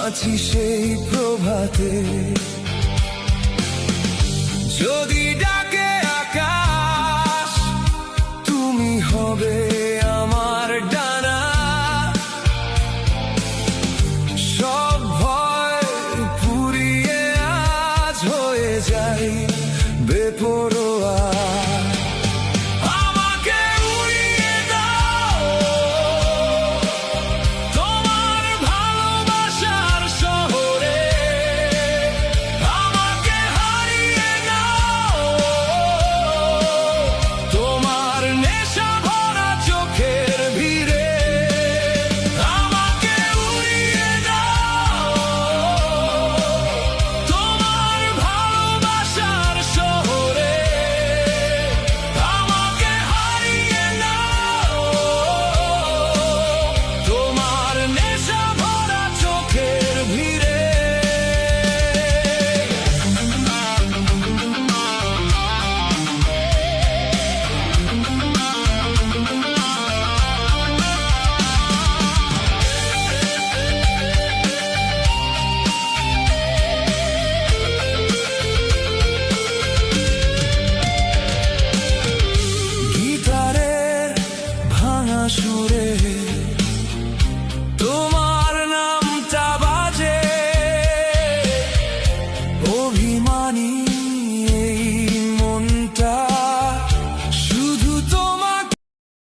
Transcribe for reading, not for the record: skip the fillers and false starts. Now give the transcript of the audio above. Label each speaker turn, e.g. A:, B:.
A: আছি সেই প্রভাতে। যদি ডাকে আকাশ, তুমি হবে আমার ডানা। সব ভয় পুড়িয়ে আজ হয়ে যাই বেপরোয়া। আমাকে উড়িয়ে দাও তোমার ভালোবাসার শহরে। আমাকে হারিয়ে নাও তোমার নেশা ভরা চোখের ভিড়ে। আমাকে উড়িয়ে দাও তোমার ভালোবাসার শহরে। আমাকে হারিয়ে নাও তোমার নেশা ভরা চোখের ভিড়ে। গিটারের ভাঙা সুরে তোমার